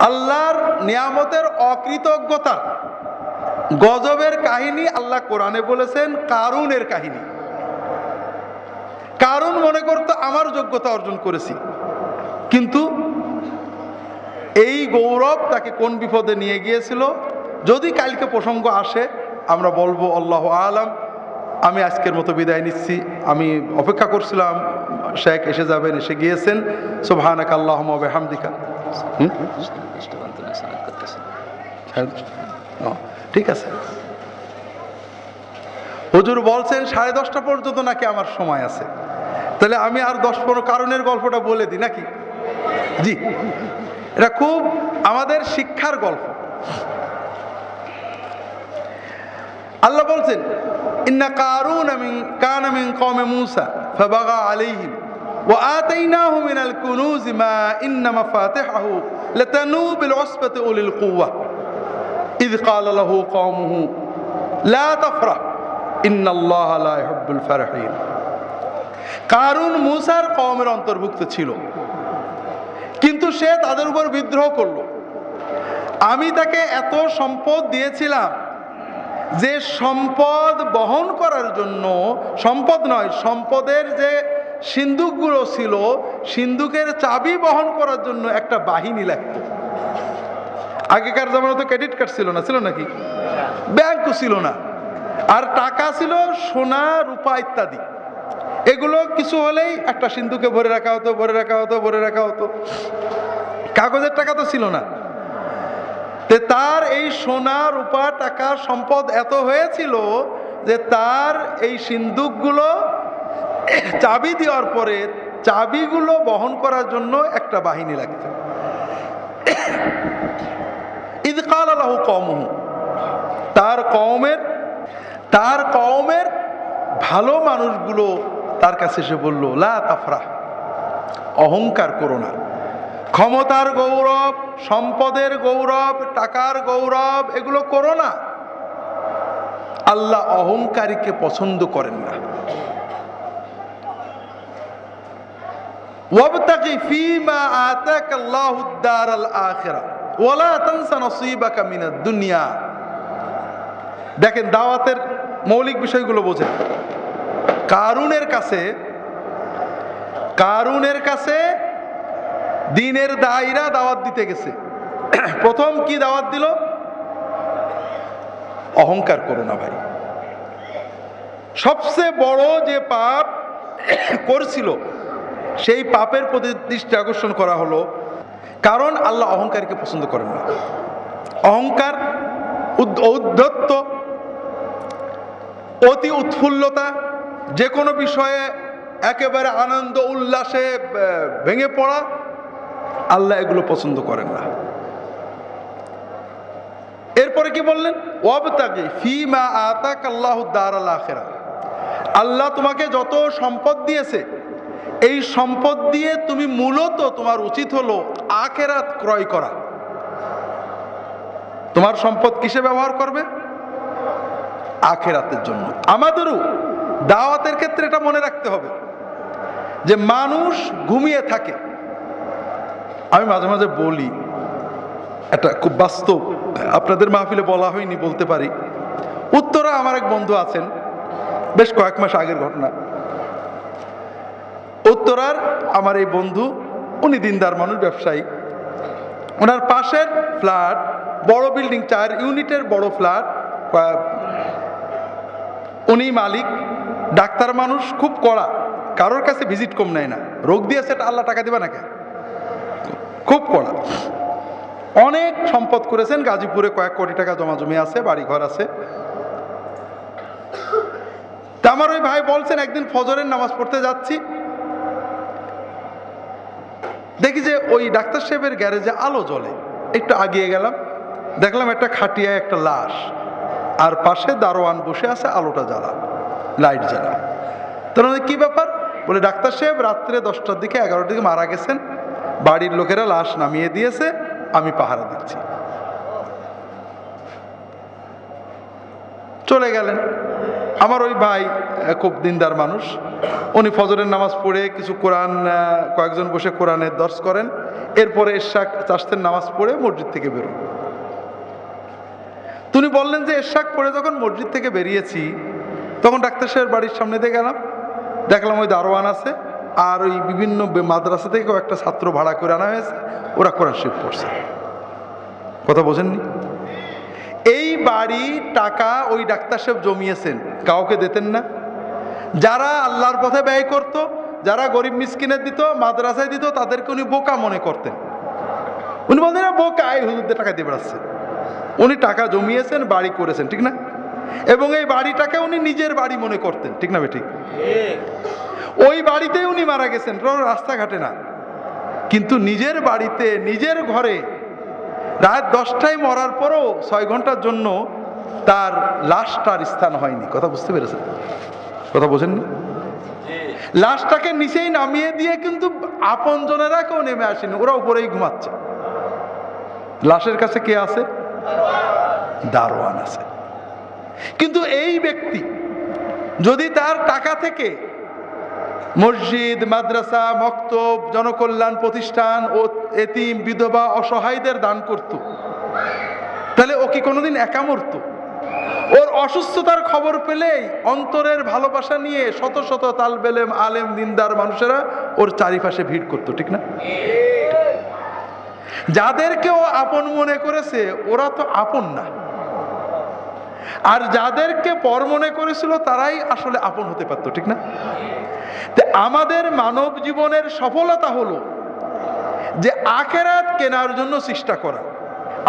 আল্লাহর নিয়ামতের অকৃতজ্ঞতার গজবের কাহিনী আল্লাহ কোরআনে বলেছেন কারুনের কাহিনী। কারুন মনে করতো আমার যোগ্যতা অর্জন করেছি, কিন্তু এই গৌরব তাকে কোন বিপদে নিয়ে গিয়েছিল যদি কালকে প্রসঙ্গ আসে আমরা বলবো আল্লাহু আলাম। আমি আজকের মতো বিদায় নিচ্ছি। আমি অপেক্ষা করছিলাম শেখ এসে যাবেন, এসে গিয়েছেন। সুবহানাকা আল্লাহুম্মা ওয়া বিহামদিকা। ঠিক আছে, হুজুর বলছেন 10:30 পর্যন্ত নাকি আমার সময় আছে, তাহলে আমি আর 10-15 কারণের গল্পটা বলে দিই নাকি? জি, এটা খুব আমাদের শিক্ষার গল্প। আল্লাহ বলছেন ইন্না কারুন কানা মিন কওমে মূসা ফাবাগা আলাইহিম ওয়া আতাইনাহু মিনাল কুনুজ মা ইন্না মাফাতিহাহু লাতানু বিল উসবাতি উলিল কুওয়া ইয ক্বালা লাহু কওমুহু লা তাফরাহ ইন্নাল্লাহা লা ইউহিব্বুল ফারিহিন। কারুন মূসার কওমের অন্তর্ভুক্ত ছিল, কিন্তু সে তাদের উপর বিদ্রোহ করল। আমি তাকে এত সম্পদ দিয়েছিলাম যে সম্পদ বহন করার জন্য, সম্পদ নয়, সম্পদের যে সিন্ধুকগুলো ছিল, সিন্ধুকের চাবি বহন করার জন্য একটা বাহিনী লাগতো। আগেকার জামানায় তো ক্রেডিট কার্ড ছিল না, ছিল নাকি? ব্যাংকও ছিল না, আর টাকা ছিল সোনা রূপা ইত্যাদি। এগুলো কিছু হলেই একটা সিন্ধুকে ভরে রাখা হতো, ভরে রাখা হতো, ভরে রাখা হতো। কাগজের টাকা তো ছিল না। তার এই সোনা রূপা টাকা সম্পদ এত হয়েছিল যে তার এই সিন্ধুকগুলো চাবি দেওয়ার পরে চাবিগুলো বহন করার জন্য একটা বাহিনী লাগতো। ইয ক্বালা লাহু কওমুহু, তার কওমের ভালো মানুষগুলো তার কাছে এসে বলল লা তাফরাহ, অহংকার করো না। ক্ষমতার গৌরব, সম্পদের গৌরব, টাকার গৌরব এগুলো করো না। আল্লাহ অহংকারীকে পছন্দ করেন না। ওয়াবতাগি ফীমা আতাকাল্লাহুদ দারাল আখিরাহ ওয়া লা তানসা নসীবাকা মিনাদ দুনিয়া। দেখেন, দাওয়াতের মৌলিক বিষয়গুলো বোঝেন। কারুনের কাছে দিনের দায়ীরা দাওয়াত দিতে গেছে। প্রথম কি দাওয়াত দিল? অহংকার করো না ভাই। সবচেয়ে বড় যে পাপ করছিল সেই পাপের প্রতি দৃষ্টি আকর্ষণ করা হলো, কারণ আল্লাহ অহংকারীকে পছন্দ করেন না। অহংকার, ঔদ্ধত্য, অতি উৎফুল্লতা, যে কোনো বিষয়ে একেবারে আনন্দ উল্লাসে ভেঙে পড়া, আল্লাহ এগুলো পছন্দ করেন না। এরপরে কি বললেন? ওয়াবতাগি ফীমা আতাকাল্লাহুদ দারাল আখিরাহ। আল্লাহ তোমাকে যত সম্পদ দিয়েছে, এই সম্পদ দিয়ে তুমি মূলত তোমার উচিত হলো আখিরাত ক্রয় করা। তোমার সম্পদ কিসে ব্যবহার করবে? আখিরাতের জন্য। আমাদেরও দাওয়াতের ক্ষেত্রে এটা মনে রাখতে হবে যে মানুষ ঘুমিয়ে থাকে। আমি মাঝে মাঝে বলি, এটা খুব বাস্তব, আপনাদের মাহফিলে বলা হয়নি, বলতে পারি। উত্তরা আমার এক বন্ধু আছেন, বেশ কয়েক মাস আগের ঘটনা। উত্তরার আমার এই বন্ধু, উনি দিনদার মানুষ, ব্যবসায়ী। ওনার পাশের ফ্ল্যাট, বড় বিল্ডিং, 4 ইউনিটের বড় ফ্ল্যাট, উনি মালিক, ডাক্তার মানুষ, খুব কড়া, কারোর কাছে ভিজিট কম নেয় না। রোগ দিয়েছে, এটা আল্লাহ টাকা দিবা নাকি, খুব কড়া। অনেক সম্পদ করেছেন, গাজীপুরে কয়েক কোটি টাকা জমা জমি আছে, বাড়ি ঘর আছে। তা আমার ওই ভাই বলছেন, একদিন ফজরের নামাজ পড়তে যাচ্ছি, দেখি যে ওই ডাক্তার সাহেবের গ্যারেজে আলো জ্বলে। একটু আগিয়ে গেলাম, দেখলাম একটা খাটিয়ায় একটা লাশ, আর পাশে দারোয়ান বসে আছে, আলোটা জ্বালা, লাইট জ্বালা। তাহলে কি ব্যাপার? বলে ডাক্তার সাহেব রাত্রে 10টার দিকে 11টার দিকে মারা গেছেন, বাড়ির লোকেরা লাশ নামিয়ে দিয়েছে, আমি পাহারা দিচ্ছি। চলে গেলেন। আমার ওই ভাই খুব দিনদার মানুষ, উনি ফজরের নামাজ পড়ে কিছু কোরআন, কয়েকজন বসে কোরআনের দর্শ করেন, এরপরে এশাক চাষতের নামাজ পড়ে মসজিদ থেকে বেরোন। তিনি বললেন যে এশাক পড়ে যখন মসজিদ থেকে বেরিয়েছি তখন ডাক্তার সাহেবের বাড়ির সামনে দিয়ে গেলাম, দেখলাম ওই দারোয়ান আছে আর ওই বিভিন্ন মাদ্রাসা থেকে একটা ছাত্র ভাড়া করে আনা হয়েছে, ওরা কোরআন শরীফ পড়ছে। কথা বোঝেননি? এই বাড়ি টাকা ওই ডাক্তার সাহেব জমিয়েছেন, কাউকে দিতেন না। যারা আল্লাহর পথে ব্যয় করত, যারা গরিব মিসকিনের দিত, মাদ্রাসায় দিত, তাদেরকে উনি বোকা মনে করতেন। উনি বলতেন বোকা, এই হুজুরদের টাকা দিয়ে বেড়াচ্ছে। উনি টাকা জমিয়েছেন, বাড়ি করেছেন, ঠিক না? এবং এই বাড়িটাকে উনি নিজের বাড়ি মনে করতেন, ঠিক না বেঠিক? ওই বাড়িতেই উনি মারা গেছেন, রাস্তাঘাটে না, কিন্তু নিজের বাড়িতে নিজের ঘরে রাত 10টায় মরার পরও 6 ঘন্টার জন্য তার লাশটার স্থান হয়নি। কথা বুঝতে পেরেছেন? কথা বোঝেননি? লাশটাকে নিচেই নামিয়ে দিয়ে কিন্তু আপনজনেরা কেউ নেমে আসেনি, ওরা উপরেই ঘুমাচ্ছে। লাশের কাছে কে আছে? দারোয়ান আছে। কিন্তু এই ব্যক্তি যদি তার টাকা থেকে মসজিদ, মাদ্রাসা, মক্তব, জনকল্যাণ প্রতিষ্ঠান ও এতিম, বিধবা, অসহায়দের দান করত, তাহলে ও কি কোনোদিন একা মরত? ওর অসুস্থতার খবর পেলেই অন্তরের ভালোবাসা নিয়ে শত শত তালবেলেম, আলেম, দিনদার মানুষেরা ওর চারিপাশে ভিড় করত, ঠিক না? যাদেরকে ও আপন মনে করেছে ওরা তো আপন না, আর যাদেরকে পর মনে করেছিল তারাই আসলে আপন হতে পারতো, ঠিক না? আমাদের মানব জীবনের সফলতা হলো যে আখেরাত কেনার জন্য চেষ্টা করা।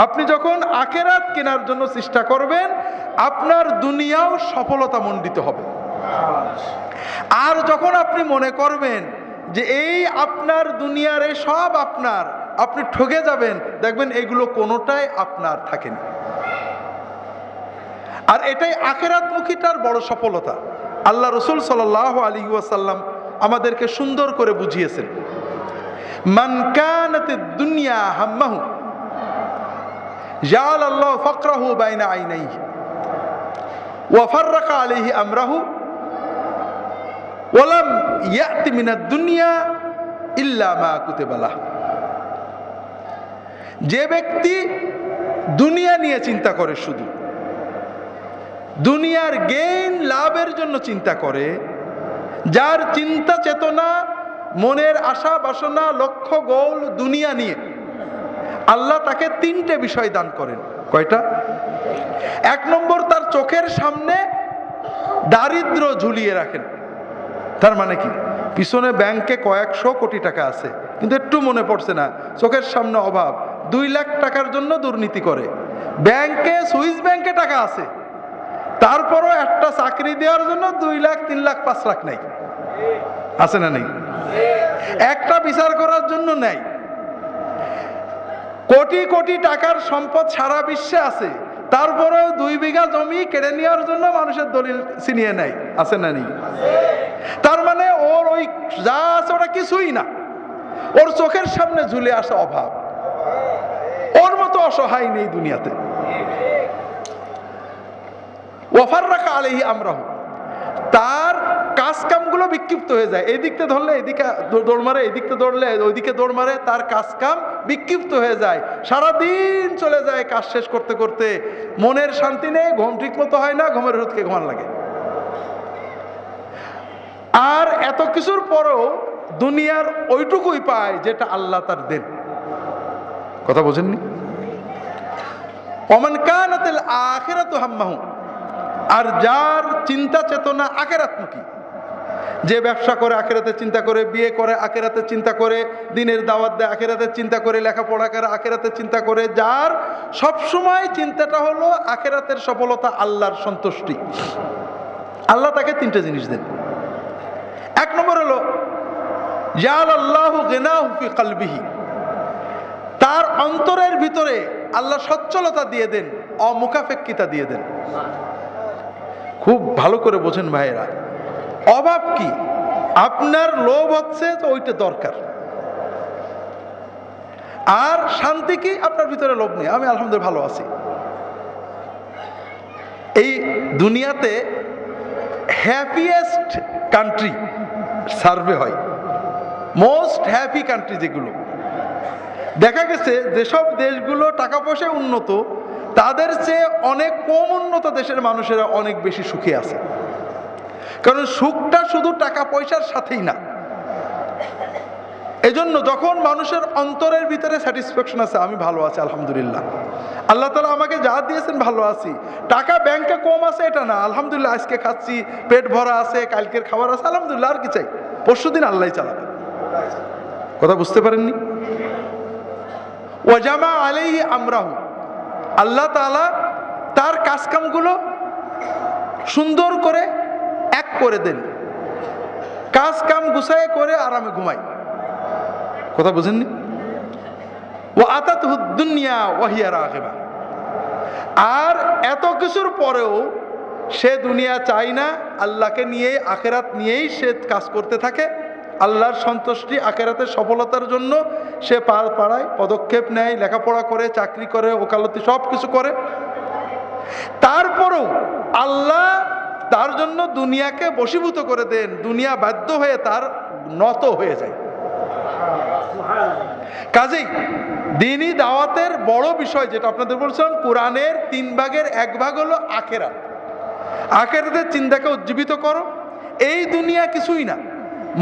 আপনি যখন আখেরাত কেনার জন্য চেষ্টা করবেন, আপনার দুনিয়াও সফলতা মণ্ডিত হবে। আর যখন আপনি মনে করবেন যে এই আপনার দুনিয়ার এই সব আপনার, আপনি ঠকে যাবেন, দেখবেন এগুলো কোনোটাই আপনার থাকেনি। আর এটাই আখেরাতমুখীটার বড় সফলতা। আল্লাহ রসুল সাল্লাল্লাহু আলাইহি ওয়াসাল্লাম আমাদেরকে সুন্দর করে বুঝিয়েছেন, মান কানাতিদ দুনিয়া হাম্মাহু জাআলাল্লাহু ফাকরাহু বাইনা আইনাইহি ওয়া ফাররাকা আলাইহি আমরাহু ওয়া লাম ইয়াতি মিনাদ দুনিয়া ইল্লা মা কুতিবা লাহু। যে ব্যক্তি দুনিয়া নিয়ে চিন্তা করে, শুধু দুনিয়ার গেইন লাভের জন্য চিন্তা করে, যার চিন্তা চেতনা, মনের আশা বাসনা, লক্ষ্য গোল দুনিয়া নিয়ে, আল্লাহ তাকে 3টে বিষয় দান করেন। কয়টা? 1 নম্বর, তার চোখের সামনে দারিদ্র ঝুলিয়ে রাখেন। তার মানে কি? পিছনে ব্যাংকে কয়েকশো কোটি টাকা আছে, কিন্তু একটু মনে পড়ছে না, চোখের সামনে অভাব। 2 লাখ টাকার জন্য দুর্নীতি করে, ব্যাংকে, সুইস ব্যাংকে টাকা আছে, তারপরও একটা চাকরি দেওয়ার জন্য 2 লাখ, 3 লাখ, 5 লাখ নাই, আছে না নেই? একটা বিচার করার জন্য নাই। কোটি কোটি টাকার সম্পদ সারা বিশ্বে আছে, তারপরেও 2 বিঘা জমি কেড়ে নেওয়ার জন্য মানুষের দলিল ছিনিয়ে নেয়, আছে না নেই? তার মানে ওর ওই যা আছে ওটা কিছুই না, ওর চোখের সামনে ঝুলে আসা অভাব। ওর মতো অসহায় নেই দুনিয়াতে। ওয়াফাররাকা আলাইহি আমরাহু, তার কাজ কামগুলো বিক্ষিপ্ত হয়ে যায়। এই দিকতে ধরলে এদিকে দৌড় মারে, এদিকতে ধরলে ওইদিকে দৌড় মারে, তার কাজ কাম বিক্ষিপ্ত হয়ে যায়। সারাদিন চলে যায় কাজ শেষ করতে করতে, মনের শান্তি নেই, ঘুম ঠিক মতো হয় না, ঘুমের ওষুধ খেয়ে ঘুমান লাগে। আর এত কিছুর পরও দুনিয়ার ওইটুকুই পায় যেটা আল্লাহ তার দেন। কথা বোঝেননি? ওমান কানাতিল আখিরাতু হাম্মাহু, আর যার চিন্তা চেতনা আখিরাতমুখী, যে ব্যবসা করে আখিরাতের চিন্তা করে, বিয়ে করে আখিরাতের চিন্তা করে, দিনের দাওয়াত দেয় আখিরাতের চিন্তা করে, লেখাপড়া করে আখিরাতের চিন্তা করে, যার সব সময় চিন্তাটা হলো আখিরাতের সফলতা, আল্লাহর সন্তুষ্টি, আল্লাহ তাকে 3টে জিনিস দেন। 1 নম্বর হলো জাআলাল্লাহু গিনাহু ফি কলবিহি, তার অন্তরের ভিতরে আল্লাহ সচ্ছলতা দিয়ে দেন, অমুখাপেক্ষিতা দিয়ে দেন। খুব ভালো করে বোঝেন ভাইয়েরা, অভাব কি? আপনার লোভ হচ্ছে তো ওইটা দরকার, আর শান্তি কি? আপনার ভিতরে লোভ নেই, আমি আলহামদুলিল্লাহ ভালো আছি। এই দুনিয়াতে হ্যাপিয়েস্ট কান্ট্রি সার্ভে হয়, মোস্ট হ্যাপি কান্ট্রি যেগুলো, দেখা গেছে যেসব দেশগুলো টাকা পয়সায় উন্নত তাদের চেয়ে অনেক কম উন্নত দেশের মানুষেরা অনেক বেশি সুখী আছে। কারণ সুখটা শুধু টাকা পয়সার সাথেই না। এজন্য যখন মানুষের অন্তরের ভিতরে স্যাটিসফ্যাকশন আছে, আমি ভালো আছি আলহামদুলিল্লাহ, আল্লাহ তাআলা আমাকে যা দিয়েছেন ভালো আছি, টাকা ব্যাংকে কম আছে এটা না, আলহামদুলিল্লাহ আজকে খাচ্ছি, পেট ভরা আছে, কালকের খাবার আছে, আলহামদুলিল্লাহ, আর কি চাই, পরশুদিন আল্লাহ চালাবে। কথা বুঝতে পারেননি? ওয়াজামা আলাইহি আমরাহু, আল্লাহ তাআলা তার কাজকামগুলো সুন্দর করে এক করে দেন, কাজ কাম গুছায় করে আরামে ঘুমাই। কথা বুঝেননি? ওয়া আতাতহু দুনিয়া ওয়া হিয়া রাগিবা, আর এত কিছুর পরেও সে দুনিয়া চায় না, আল্লাহকে নিয়েই আখিরাত নিয়েই সে কাজ করতে থাকে। আল্লাহর সন্তুষ্টি আখিরাতের সফলতার জন্য সে পাড়ায় পদক্ষেপ নেয়, লেখাপড়া করে, চাকরি করে, ওকালতি সব কিছু করে। তারপরেও আল্লাহ তার জন্য দুনিয়াকে বশীভূত করে দেন, দুনিয়া বাধ্য হয়ে তার নত হয়ে যায়। কাজেই দ্বীনি দাওয়াতের বড় বিষয় যেটা আপনাদের বলছিলাম, কোরআনের 3 ভাগের 1 ভাগ হলো আখিরাত। আখিরাতের চিন্তাকে উজ্জীবিত করো। এই দুনিয়া কিছুই না,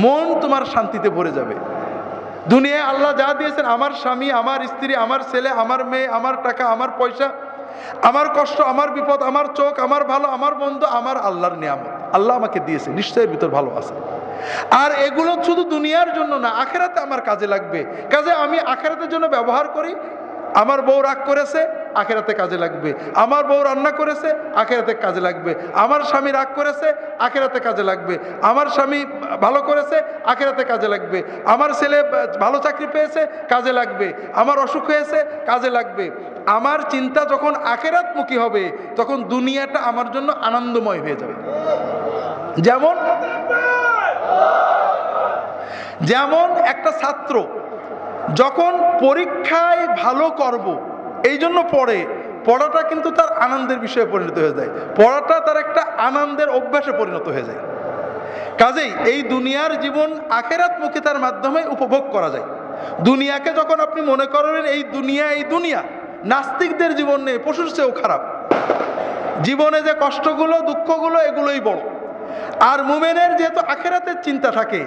মন তোমার শান্তিতে ভরে যাবে। দুনিয়ায় আল্লাহ যা দিয়েছেন, আমার স্বামী, আমার স্ত্রী, আমার ছেলে, আমার মেয়ে, আমার টাকা, আমার পয়সা, আমার কষ্ট, আমার বিপদ, আমার চোখ, আমার ভালো, আমার বন্ধু, আমার আল্লাহর নিয়ামত, আল্লাহ আমাকে দিয়েছে, নিশ্চয়ের ভিতর ভালো আছে। আর এগুলো শুধু দুনিয়ার জন্য না, আখিরাতে আমার কাজে লাগবে। কাজে আমি আখিরাতের জন্য ব্যবহার করি। আমার বউ রাগ করেছে, আখিরাতে কাজে লাগবে। আমার বউ রান্না করেছে, আখিরাতে কাজে লাগবে। আমার স্বামী রাগ করেছে, আখিরাতে কাজে লাগবে। আমার স্বামী ভালো করেছে, আখিরাতে কাজে লাগবে। আমার ছেলে ভালো চাকরি পেয়েছে, কাজে লাগবে। আমার অসুখ হয়েছে, কাজে লাগবে। আমার চিন্তা যখন আখিরাতমুখী হবে, তখন দুনিয়াটা আমার জন্য আনন্দময় হয়ে যাবে। যেমন একটা ছাত্র যখন পরীক্ষায় ভালো করব এই জন্য পড়াটা কিন্তু তার আনন্দের বিষয়ে পরিণত হয়ে যায়, পড়াটা তার একটা আনন্দের অভ্যাসে পরিণত হয়ে যায়। কাজেই এই দুনিয়ার জীবন আখিরাতমুখিতার মাধ্যমে উপভোগ করা যায়। দুনিয়াকে যখন আপনি মনে করবেন এই দুনিয়া, নাস্তিকদের জীবন নেই, পশুর চেয়েও খারাপ। জীবনে যে কষ্টগুলো, দুঃখগুলো, এগুলোই বড়। আর মুমিনের যেহেতু আখিরাতের চিন্তা থাকে,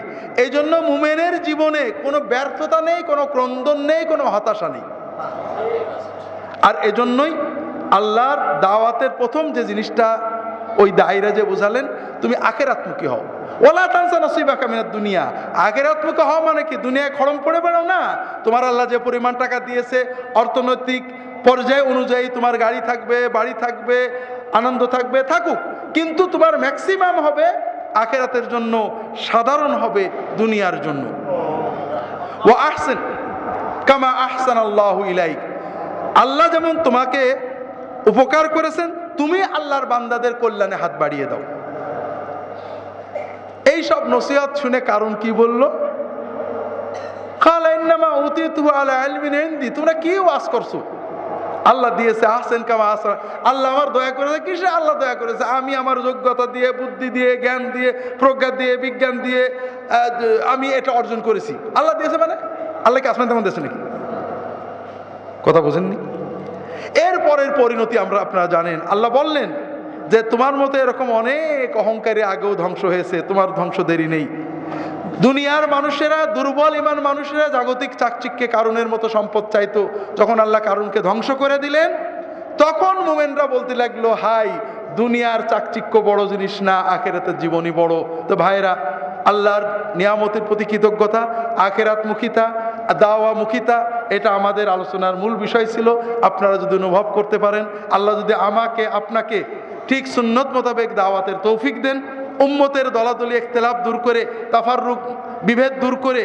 এই জন্য মুমিনের জীবনে কোনো ব্যর্থতা নেই, কোনো ক্রন্দন নেই, কোনো হতাশা নেই। আর এজন্যই আল্লাহর দাওয়াতের প্রথম যে জিনিসটা ওই দায়রা যে বোঝালেন, তুমি আখিরাতমুখী হও। ওয়ালা তানসা নসিবাকা মিনাদ দুনিয়া। আখিরাতমুখী হও মানে কি? দুনিয়ায় খড়ম পড়ে বেড়াও না। তোমার আল্লাহ যে পরিমাণ টাকা দিয়েছে, অর্থনৈতিক পর্যায় অনুযায়ী তোমার গাড়ি থাকবে, বাড়ি থাকবে, আনন্দ থাকবে, থাকুক, কিন্তু তোমার ম্যাক্সিমাম হবে আখিরাতের জন্য, সাধারণ হবে দুনিয়ার জন্য। ওয়া আহসিন কামা আহসানাল্লাহু ইলাইক। আল্লাহ যেমন তোমাকে উপকার করেছেন, তুমি আল্লাহর বান্দাদের কল্যাণে হাত বাড়িয়ে দাও। এই সব নসিহত শুনে কারণ কি বলল? ক্বালা ইন্নামা উতিতুহু আলা ইলমিন ইনদি। তোমরা কি ওয়াজ করছো? আল্লাহ দিয়েছে, আহসেন কামা আহসান। আল্লাহ আমার দয়া করেছে। কিসে আল্লাহ দয়া করেছে? আমি আমার যোগ্যতা দিয়ে, বুদ্ধি দিয়ে, জ্ঞান দিয়ে, প্রজ্ঞা দিয়ে, বিজ্ঞান দিয়ে আমি এটা অর্জন করেছি। আল্লাহ দিয়েছে মানে আল্লাহকে আসমান তেমন দিয়েছে নাকি? কথা বোঝেননি? এরপরের পরিণতি আপনারা জানেন। আল্লাহ বললেন যে তোমার মতো এরকম অনেক অহংকারী আগেও ধ্বংস হয়েছে, তোমার ধ্বংস দেরি নেই। দুনিয়ার মানুষেরা, দুর্বল ইমান মানুষেরা জাগতিক চাকচিক্যে কারুনের মতো সম্পদ চাইতো। যখন আল্লাহ কারুনকে ধ্বংস করে দিলেন, তখন মুমিনরা বলতে লাগলো, হাই, দুনিয়ার চাকচিক্য বড় জিনিস না, আখিরাতের জীবনই বড়। তো ভাইরা, আল্লাহর নিয়ামতের প্রতি কৃতজ্ঞতা, আখিরাতমুখিতা, দাওয়ামুখিতা, এটা আমাদের আলোচনার মূল বিষয় ছিল। আপনারা যদি অনুভব করতে পারেন, আল্লাহ যদি আমাকে আপনাকে ঠিক সুন্নত মোতাবেক দাওয়াতের তৌফিক দেন, উম্মতের দলাদলি ইখতিলাফ দূর করে, তাফাররুক বিভেদ দূর করে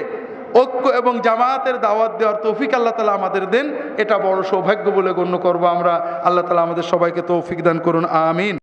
ঐক্য এবং জামায়াতের দাওয়াত দেওয়ার তৌফিক আল্লাহ তাআলা আমাদের দেন, এটা বড় সৌভাগ্য বলে গণ্য করব আমরা। আল্লাহ তাআলা আমাদের সবাইকে তৌফিক দান করুন, আমিন।